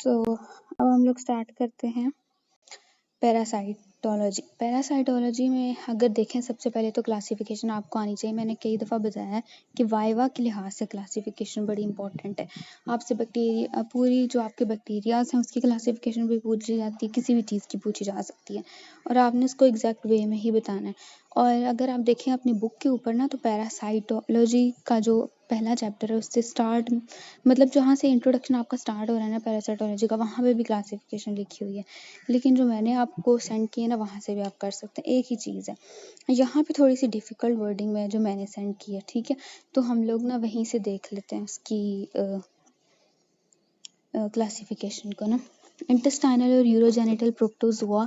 तो अब हम लोग स्टार्ट करते हैं पैरासाइटोलॉजी। पैरासाइटोलॉजी में अगर देखें, सबसे पहले तो क्लासिफिकेशन आपको आनी चाहिए। मैंने कई दफ़ा बताया है कि वाइवा के लिहाज से क्लासिफिकेशन बड़ी इंपॉर्टेंट है। आपसे बैक्टीरिया, पूरी जो आपके बैक्टीरियाज हैं उसकी क्लासिफिकेशन भी पूछी जाती है, किसी भी चीज़ की पूछी जा सकती है और आपने उसको एग्जैक्ट वे में ही बताना है। और अगर आप देखें अपनी बुक के ऊपर ना, तो पैरासाइटोलॉजी का जो पहला चैप्टर है उससे स्टार्ट, मतलब जहाँ से इंट्रोडक्शन आपका स्टार्ट हो रहा है ना पैरासाइटोलॉजी का, वहाँ पे भी क्लासिफिकेशन लिखी हुई है। लेकिन जो मैंने आपको सेंड की है ना, वहाँ से भी आप कर सकते हैं, एक ही चीज़ है। यहाँ पे थोड़ी सी डिफ़िकल्ट वर्डिंग में जो मैंने सेंड की है, ठीक है, तो हम लोग ना वहीं से देख लेते हैं उसकी क्लासिफिकेशन को ना। इंटेस्टाइनल और यूरोजेनिटल प्रोटोजोआ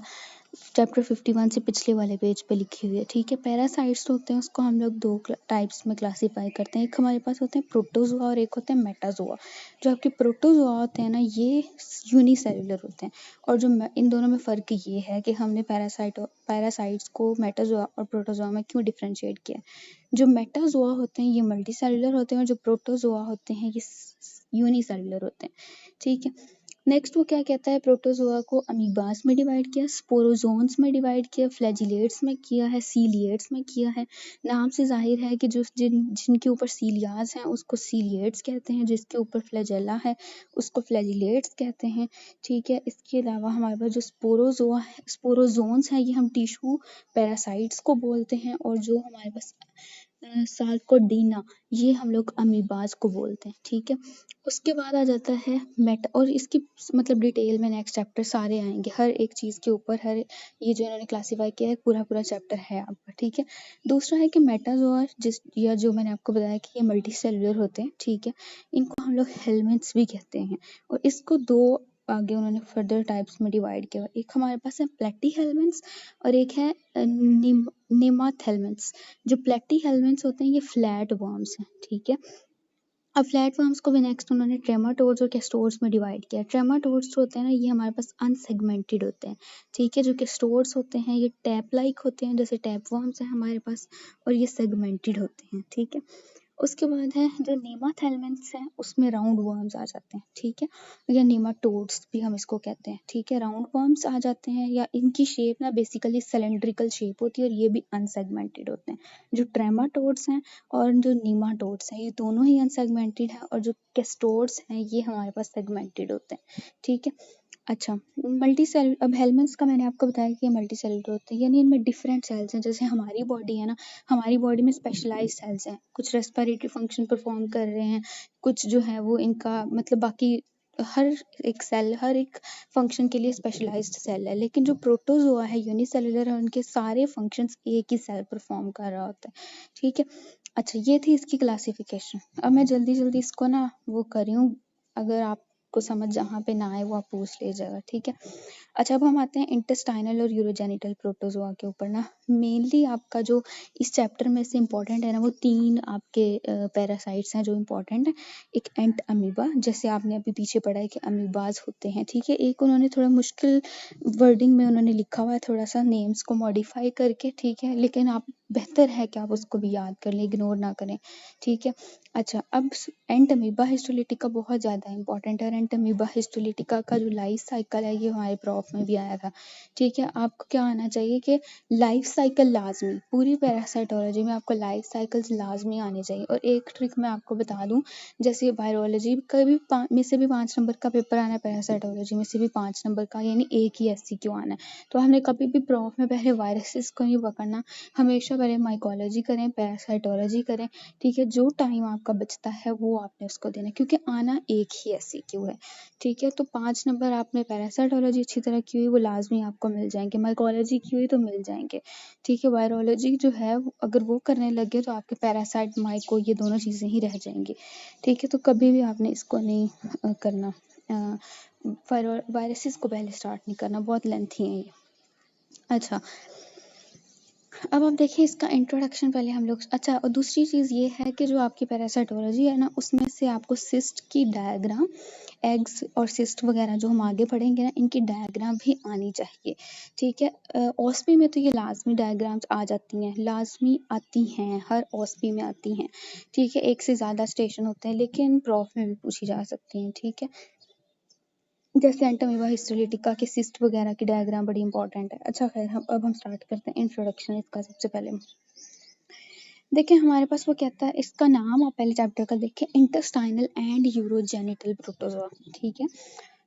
चैप्टर 51 से पिछले वाले पेज पे लिखी हुई है, ठीक है। पैरासाइट्स होते हैं उसको हम लोग दो टाइप्स में क्लासीफाई करते हैं। एक हमारे पास होते हैं प्रोटोजोआ और एक होते हैं मेटाजोआ। जो आपके प्रोटोजोआ होते हैं ना, ये यूनिसेलुलर होते हैं। और जो इन दोनों में फ़र्क ये है कि हमने पैरासाइट्स को मेटाजोआ और प्रोटोजोआ में क्यों डिफ्रेंशिएट किया। जो मेटाजोआ होते हैं ये मल्टीसेलुलर होते हैं और जो प्रोटोजोआ होते हैं ये यूनिसेलुलर होते हैं, ठीक है। नेक्स्ट वो क्या कहता है, प्रोटोजोआ को अमीबास में डिवाइड किया, स्पोरोजोन्स में डिवाइड किया, फ्लैजिलेट्स में किया है, सीलिएट्स में किया है। नाम से जाहिर है कि जो जिनके ऊपर सीलियाज हैं उसको सीलिएट्स कहते हैं, जिसके ऊपर फ्लैजेला है उसको फ्लैजिलेट्स कहते हैं, ठीक है। इसके अलावा हमारे पास जो स्पोरोजोआ है, स्पोरोजोन्स हैं, ये हम टिश्यू पैरासाइट्स को बोलते हैं। और जो हमारे पास सार्कोडीना, ये हम लोग अमीबाज को बोलते हैं, ठीक है। उसके बाद आ जाता है मेटा, और इसकी मतलब डिटेल में नेक्स्ट चैप्टर सारे आएंगे, हर एक चीज़ के ऊपर, हर ये जो इन्होंने क्लासीफाई किया है पूरा चैप्टर है आपका, ठीक है। दूसरा है कि मेटाजोआ, या जो मैंने आपको बताया कि ये मल्टी सेलुलर होते हैं, ठीक है। इनको हम लोग हेलमेंट्स भी कहते हैं और इसको दो आगे उन्होंने फर्दर टाइप्स में डिवाइड किया हुआ। एक हमारे पास है प्लेटी हेलमेंट्स और एक है निमाथ हेलमेंट्स। जो प्लेटी हेलमेंट्स होते हैं ये फ्लैट वर्म्स हैं, ठीक है। अब फ्लैट वर्म्स को भी नेक्स्ट उन्होंने ट्रेमाटोड्स और कैस्टोड्स में डिवाइड किया। ट्रेमाटोड्स जो होते हैं ना, ये हमारे पास अनसेगमेंटेड होते हैं, ठीक है। जो कैस्टोड्स होते हैं ये टैप लाइक होते हैं, जैसे टैप वर्म्स हैं हमारे पास, और ये सेगमेंटेड होते हैं, ठीक है। उसके बाद है जो नेमाथेलमेंट्स हैं, उसमें राउंड वर्म्स आ जाते हैं, ठीक है, या नेमाटोड्स भी हम इसको कहते हैं, ठीक है। राउंड वर्म्स आ जाते हैं, या इनकी शेप ना बेसिकली सिलेंड्रिकल शेप होती है और ये भी अनसेगमेंटेड होते हैं। जो ट्रेमाटोड्स हैं और जो नीमाटोड्स हैं ये दोनों ही अनसेगमेंटेड हैं, और जो कैस्टोड्स हैं ये हमारे पास सेगमेंटेड होते हैं, ठीक है। अच्छा, मल्टी सेल, अब हेलमेंट्स का मैंने आपको बताया कि ये मल्टी सेलुलर होते हैं, यानी इनमें डिफरेंट सेल्स हैं। जैसे हमारी बॉडी है ना, हमारी बॉडी में स्पेशलाइज्ड सेल्स हैं, कुछ रेस्पिरेटरी फंक्शन परफॉर्म कर रहे हैं, कुछ जो है वो इनका मतलब बाकी हर एक सेल, हर एक फंक्शन के लिए स्पेशलाइज्ड सेल है। लेकिन जो प्रोटोजोआ है यूनिसेलुलर है, उनके सारे फंक्शंस एक ही सेल परफॉर्म कर रहा होता है, ठीक है। अच्छा, ये थी इसकी क्लासिफिकेशन। अब मैं जल्दी जल्दी इसको ना वो कर रही हूँ, अगर आपको समझ जहाँ पे ना आए वो आप पूछ लीजिएगा, ठीक है। अच्छा, अब हम आते हैं इंटेस्टाइनल और यूरोजेनिटल प्रोटोजोआ के ऊपर ना। मेनली आपका जो इस चैप्टर में से इम्पोर्टेंट है ना, वो तीन आपके पैरासाइट्स हैं जो इम्पोर्टेंट है। एक एंट अमीबा, जैसे आपने अभी पीछे पढ़ा है कि अमीबाज होते हैं, ठीक है। एक उन्होंने थोड़ा मुश्किल वर्डिंग में उन्होंने लिखा हुआ है, थोड़ा सा नेम्स को मॉडिफाई करके, ठीक है, लेकिन आप बेहतर है कि आप उसको भी याद कर लें, इग्नोर ना करें, ठीक है। अच्छा, अब एंट अमीबा हिस्टोलिटिका बहुत ज़्यादा इंपॉर्टेंट है। एंट अमीबा हिस्टोलिटिका का जो लाइफ साइकिल है ये हमारे प्रॉफ में भी आया था, ठीक है। आपको क्या आना चाहिए कि लाइफ साइकिल लाजमी, पूरी पैरासाइटोलॉजी में आपको लाइफ साइकिल्स लाजमी आने चाहिए। और एक ट्रिक मैं आपको बता दूं, जैसे वायरोलॉजी का भी में से भी 5 नंबर का पेपर आना है, पैरासाइटोलॉजी में से भी 5 नंबर का, यानी एक ही SCQ आना है। तो हमने कभी भी प्रॉफ में पहले वायरसेस को नहीं पकड़ना, हमेशा पहले माइकोलॉजी करें, पैरासाइटोलॉजी करें, ठीक है। जो टाइम आपका बचता है वो आपने उसको देना, क्योंकि आना एक ही SCQ है, ठीक है। तो 5 नंबर आपने पैरासाइटोलॉजी अच्छी तरह की हुई वो लाजमी आपको मिल जाएंगे, माइकोलॉजी की हुई तो मिल जाएंगे, ठीक है। वायरोलॉजी जो है अगर वो करने लगे तो आपके पैरासाइट माइको ये दोनों चीज़ें ही रह जाएंगी, ठीक है। तो कभी भी आपने इसको नहीं करना, वायरसेस को पहले स्टार्ट नहीं करना, बहुत लेंथी है ये। अच्छा, अब आप देखिए इसका इंट्रोडक्शन पहले हम लोग, अच्छा, और दूसरी चीज़ ये है कि जो आपकी पैरासाइटोलॉजी है ना, उसमें से आपको सिस्ट की डायग्राम, एग्स और सिस्ट वगैरह जो हम आगे पढ़ेंगे ना, इनकी डायग्राम भी आनी चाहिए, ठीक है। ओस्पी में तो ये लाजमी डायग्राम्स आ जाती हैं, लाजमी आती हैं, हर ओस्पी में आती हैं, ठीक है। एक से ज़्यादा स्टेशन होते हैं लेकिन प्रॉफ में भी पूछी जा सकती हैं, ठीक है। जैसे एंटामीबा हिस्टोलिटिका के सिस्ट वगैरह की डायग्राम बड़ी इंपॉर्टेंट है। अच्छा खैर हम स्टार्ट करते हैं इंट्रोडक्शन इसका। सबसे पहले देखिए हमारे पास वो कहता है, इसका नाम और पहले चैप्टर का देखिए, इंटेस्टाइनल एंड यूरोजेनिटल प्रोटोजोआ। ठीक है,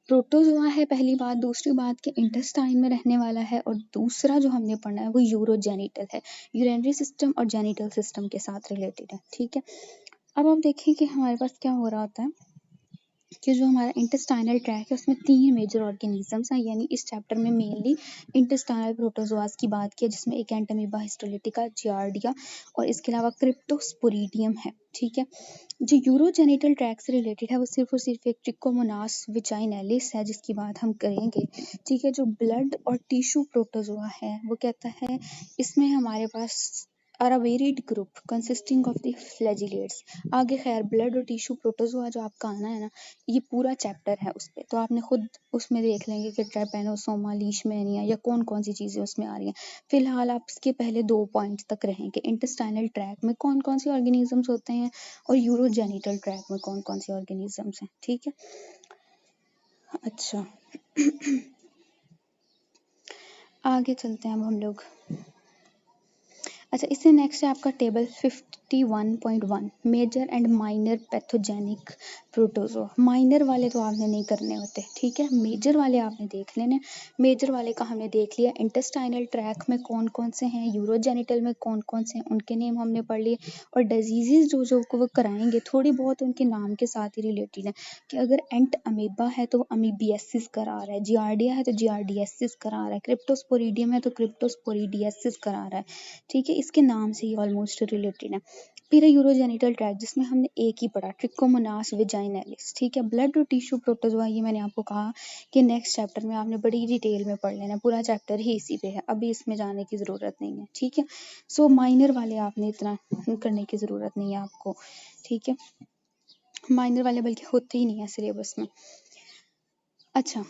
प्रोटोजोआ है पहली बात। दूसरी बात कि इंटेस्टाइन में रहने वाला है, और दूसरा जो हमने पढ़ा है वो यूरोजेनिटल है, यूरिनरी सिस्टम और जेनिटल सिस्टम के साथ रिलेटेड है। ठीक है, अब आप देखें कि हमारे पास क्या हो रहा होता है कि जो हमारा इंटेस्टाइनल ट्रैक है उसमें 3 मेजर ऑर्गेनिजम्स हैं, यानी इस चैप्टर में मेनली इंटेस्टाइनल प्रोटोजोआस की बात की है, जिसमें एक एंटामीबा हिस्टोलिटिका, जियार्डिया और इसके अलावा क्रिप्टोस्पोरिडियम है। ठीक है, जो यूरोजेनिटल ट्रैक से रिलेटेड है वो सिर्फ और सिर्फ एक ट्रिकोमोनास विजाइनैलिस है, जिसकी बात हम करेंगे। ठीक है, जो ब्लड और टिश्यू प्रोटोजोआ है वो कहता है इसमें हमारे पास are a varied group consisting of the flagellates. आगे खैर ब्लड और टिश्यू प्रोटोजोआ जो आपका आना है ना, ये पूरा चैप्टर है उस पे, तो आपने खुद उसमें देख लेंगे कि ट्राइपेनोसोमा, लीशमैनिया या कौन कौन सी चीज़ें उसमें आ रही हैं। फिलहाल आप इसके पहले 2 पॉइंट तक रहेंगे, इंटेस्टाइनल ट्रैक में कौन कौन सी ऑर्गेनिजम्स होते हैं और यूरोजेनिटल ट्रैक में कौन कौन सी ऑर्गेनिजम्स हैं। ठीक है, अच्छा आगे चलते हैं अब हम लोग। अच्छा, इससे नेक्स्ट है आपका table 51.1 major and minor pathogenic protozoa. Minor वाले तो आपने नहीं करने होते, ठीक है, मेजर वाले आपने देख लेने। मेजर वाले का हमने देख लिया, इंटेस्टाइनल ट्रैक में कौन कौन से हैं, यूरोजेनिटल में कौन कौन से हैं, उनके नेम हमने पढ़ लिए, और डिजीजेज जो जो को वो कराएंगे थोड़ी बहुत उनके नाम के साथ ही रिलेटेड है, कि अगर एंट अमीबा है तो अमीबियासिस करा रहा है, जियार्डिया है तो जियार्डियासिस करा रहा है, क्रिप्टोस्पोरिडियम है तो क्रिप्टोस्पोरिडियासिस करा रहा है। ठीक है, इसके नाम से ही ऑलमोस्ट रिलेटेड है। फिर है यूरोजेनिटल ट्रैक, जिसमें हमने एक ही पढ़ा, ट्रिकोमोनास विजाइनैलिस। ठीक है, ब्लड और टिश्यू प्रोटोजोआ ये मैंने आपको कहा कि नेक्स्ट चैप्टर में आपने बड़ी डिटेल में पढ़ लेना, पूरा चैप्टर ही इसी पे है, अभी इसमें जाने की ज़रूरत नहीं है। ठीक है, सो माइनर वाले आपने इतना करने की ज़रूरत नहीं है आपको। ठीक है, माइनर वाले बल्कि होते ही नहीं है सिलेबस में। अच्छा,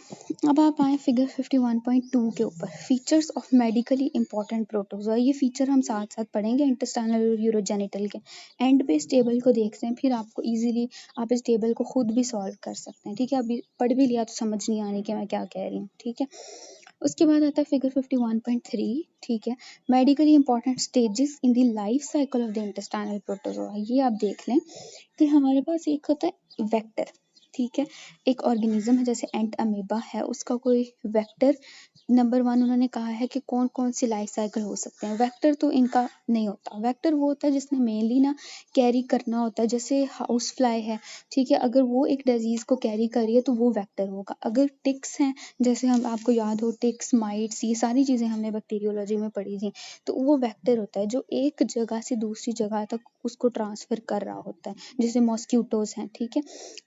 अब आप आए फिगर 51.2 के ऊपर, features of medically important protozoa. ये फीचर हम साथ साथ पढ़ेंगे इंटेस्टाइनल और यूरोजेनिटल के। एंड पे इस टेबल को देखते हैं, फिर आपको इजीली आप इस टेबल को खुद भी सॉल्व कर सकते हैं। ठीक है, अभी पढ़ भी लिया तो समझ नहीं आने कि मैं क्या कह रही हूँ। ठीक है, उसके बाद आता है फिगर 51.3। ठीक है, medically important stages in the life cycle of the intestinal protozoa. ये आप देख लें कि हमारे पास एक होता है वेक्टर। ठीक है, एक ऑर्गेनिज्म है जैसे एंट अमीबा है, उसका कोई वेक्टर नंबर 1 उन्होंने कहा है कि कौन कौन सी लाइफ साइकिल हो सकते हैं। वेक्टर तो इनका नहीं होता, वेक्टर वो होता है जिसने मेनली ना कैरी करना होता है, जैसे हाउस फ्लाई है। ठीक है, अगर वो एक डिजीज को कैरी कर रही है तो वो वेक्टर होगा। अगर टिक्स हैं, जैसे हम आपको याद हो टिक्स, माइट्स, ये सारी चीज़ें हमने बैक्टीरियोलॉजी में पढ़ी थी, तो वो वेक्टर होता है जो एक जगह से दूसरी जगह तक उसको ट्रांसफर कर रहा होता है, जैसे मॉस्क्यूटोज हैं। ठीक है,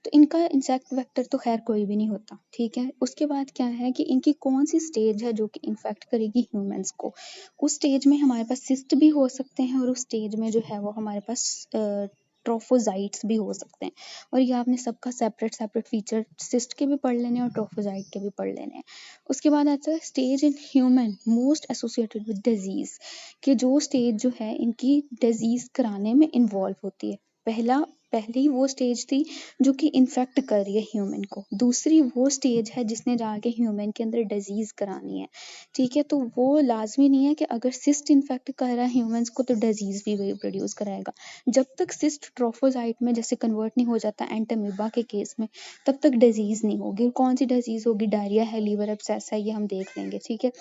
तो इनका इंसेक्ट वेक्टर तो खैर कोई भी नहीं होता। ठीक है, उसके बाद क्या है कि इनकी कौन सी स्टेज है जो कि इन्फेक्ट करेगी ह्यूमंस को। उस स्टेज में हमारे पास सिस्ट भी हो सकते हैं, और उस स्टेज में जो है वो हमारे पास ट्रोफोजाइट्स भी हो सकते हैं। और ये आपने सबका सेपरेट सेपरेट फीचर सिस्ट के भी पढ़ लेने और ट्रोफोजाइट के भी पढ़ लेने हैं। उसके बाद आता है stage in human most associated with disease, कि जो स्टेज जो है इनकी डिजीज कराने में इन्वॉल्व होती है। पहली वो स्टेज थी जो कि इन्फेक्ट कर रही है ह्यूमन को, दूसरी वो स्टेज है जिसने जाके ह्यूमन के अंदर डिजीज करानी है। ठीक है, तो वो लाजमी नहीं है कि अगर सिस्ट इन्फेक्ट कर रहा है ह्यूमंस को तो डिजीज भी वही प्रोड्यूस कराएगा। जब तक सिस्ट ट्रोफोजाइट में जैसे कन्वर्ट नहीं हो जाता एंटामीबा के केस में, तब तक डिजीज नहीं होगी। कौन सी डिजीज होगी, डायरिया है, लीवर एब्सेस है, ये हम देख लेंगे। ठीक है,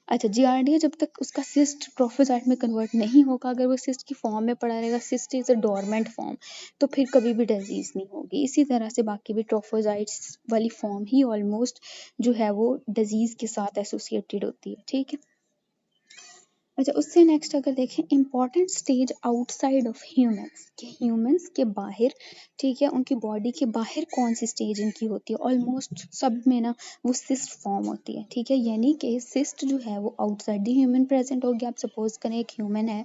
अच्छा, जियार्डिया जब तक उसका सिस्ट ट्रोफोजाइट में कन्वर्ट नहीं होगा, अगर वो सिस्ट की फॉर्म में पड़ा रहेगा, cyst is a dormant form, तो फिर कभी भी डिजीज नहीं होगी। इसी तरह से बाकी भी ट्रोफोजाइट्स वाली फॉर्म ही ऑलमोस्ट जो है वो डिजीज के साथ एसोसिएटेड होती है। ठीक है, अच्छा, उससे नेक्स्ट अगर देखें important stage outside of humans, कि ह्यूमंस के बाहर, ठीक है, उनकी बॉडी के बाहर कौन सी स्टेज इनकी होती है। ऑलमोस्ट सब में ना वो सिस्ट फॉर्म होती है। ठीक है, यानी कि सिस्ट जो है वो आउटसाइड द ह्यूमन प्रेजेंट होगी। आप सपोज करें एक ह्यूमन है,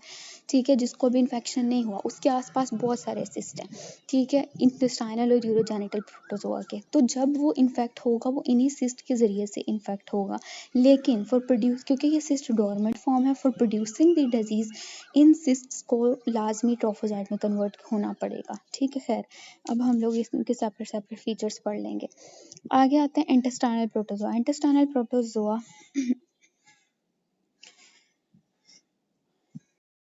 ठीक है, जिसको भी इन्फेक्शन नहीं हुआ, उसके आसपास बहुत सारे सिस्ट हैं। ठीक है, इंटेस्टाइनल और यूरोजेनिटल प्रोटोजोआ के, तो जब वो इन्फेक्ट होगा वो इन्हीं सिस्ट के जरिए से इन्फेक्ट होगा। लेकिन फॉर प्रोड्यूस, क्योंकि ये सिस्ट डोरमेंट फॉर्म है, for producing the disease in cysts को लाजमी ट्रोफोजाइट में कन्वर्ट होना पड़ेगा। ठीक है, खैर अब हम लोग इसके सेपरेट सेपरेट फीचर्स पढ़ लेंगे। आगे आते हैं इंटेस्टाइनल प्रोटोजोआ। Intestinal protozoa